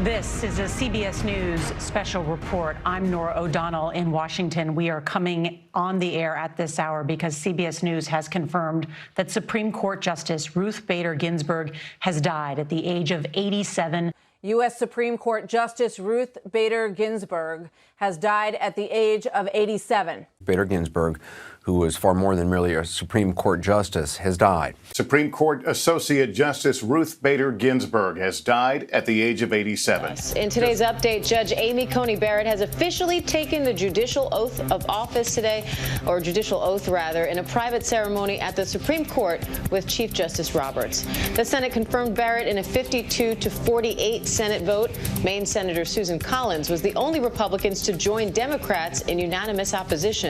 This is a CBS News special report. I'm Norah O'Donnell in Washington. We are coming on the air at this hour because CBS News has confirmed that Supreme Court Justice Ruth Bader Ginsburg has died at the age of 87. U.S. Supreme Court Justice Ruth Bader Ginsburg has died at the age of 87. Bader Ginsburg, who was far more than merely a Supreme Court justice, has died. Supreme Court Associate Justice Ruth Bader Ginsburg has died at the age of 87. In today's update, Judge Amy Coney Barrett has officially taken the judicial oath of office today, or judicial oath rather, in a private ceremony at the Supreme Court with Chief Justice Roberts. The Senate confirmed Barrett in a 52-48 Senate vote. Maine Senator Susan Collins was the only Republicans to join Democrats in unanimous opposition.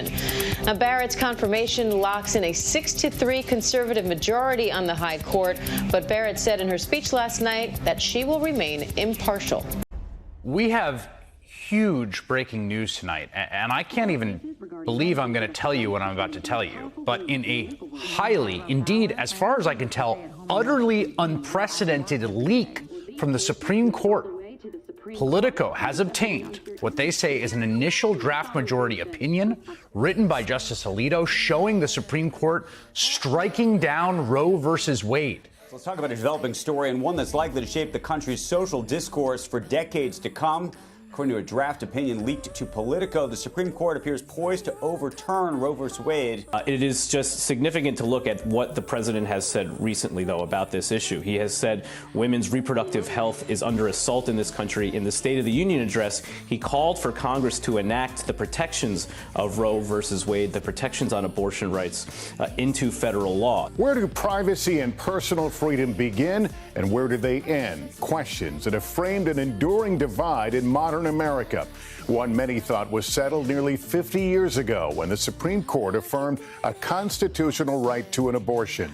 Now, Barrett's confirmation locks in a 6-3 conservative majority on the high court, but Barrett said in her speech last night that she will remain impartial. We have huge breaking news tonight, and I can't even believe I'm going to tell you what I'm about to tell you. But in a highly, indeed, as far as I can tell, utterly unprecedented leak from the Supreme Court, Politico has obtained what they say is an initial draft majority opinion written by Justice Alito showing the Supreme Court striking down Roe versus Wade. Let's talk about a developing story and one that's likely to shape the country's social discourse for decades to come. According to a draft opinion leaked to Politico, the Supreme Court appears poised to overturn Roe v. Wade. It is just significant to look at what the president has said recently, though, about this issue. He has said women's reproductive health is under assault in this country. In the State of the Union address, he called for Congress to enact the protections of Roe v. Wade, the protections on abortion rights, into federal law. Where do privacy and personal freedom begin, and where do they end? Questions that have framed an enduring divide in modern America. One many thought was settled nearly 50 years ago when the Supreme Court affirmed a constitutional right to an abortion.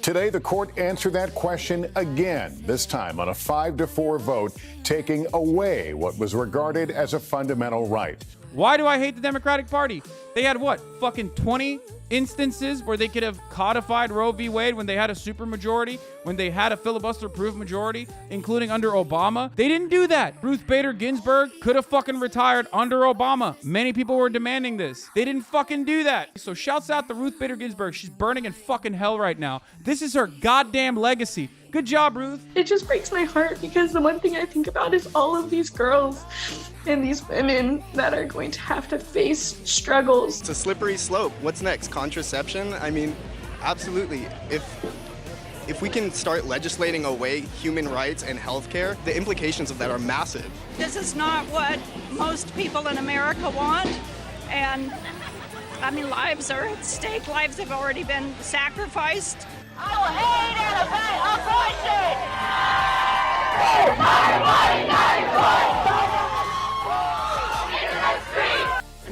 Today, the court answered that question again, this time on a 5-4 vote, taking away what was regarded as a fundamental right. Why do I hate the Democratic Party? They had what, fucking 20 instances where they could have codified Roe v. Wade when they had a supermajority, when they had a filibuster-proof majority, including under Obama. They didn't do that. Ruth Bader Ginsburg could have fucking retired under Obama. Many people were demanding this. They didn't fucking do that. So shouts out to Ruth Bader Ginsburg. She's burning in fucking hell right now. This is her goddamn legacy. Good job, Ruth. It just breaks my heart because the one thing I think about is all of these girls and these women that are going to have to face struggles. It's a slippery slope. What's next? Contraception? I mean, absolutely. If we can start legislating away human rights and healthcare, the implications of that are massive. This is not what most people in America want. And I mean, lives are at stake. Lives have already been sacrificed. I will hate and abet abortion!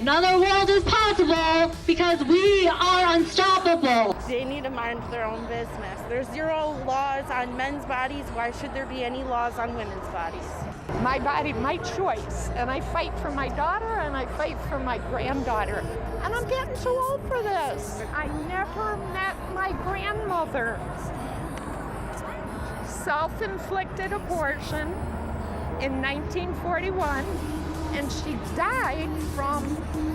Another world is possible because we are unstoppable. They need to mind their own business. There's 0 laws on men's bodies. Why should there be any laws on women's bodies? My body, my choice. And I fight for my daughter and I fight for my granddaughter. And I'm getting too old for this. I never met my grandmother. Self-inflicted abortion in 1941, and she died from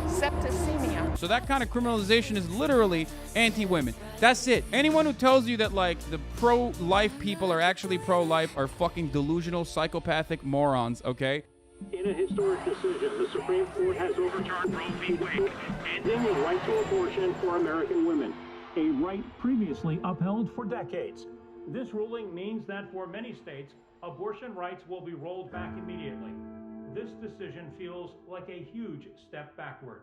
septicemia. So that kind of criminalization is literally anti-women. That's it. Anyone who tells you that, like, the pro-life people are actually pro-life are fucking delusional, psychopathic morons, okay? In a historic decision, the Supreme Court has overturned Roe v. Wade, ending the right to abortion for American women, a right previously upheld for decades. This ruling means that for many states, abortion rights will be rolled back immediately. This decision feels like a huge step backward.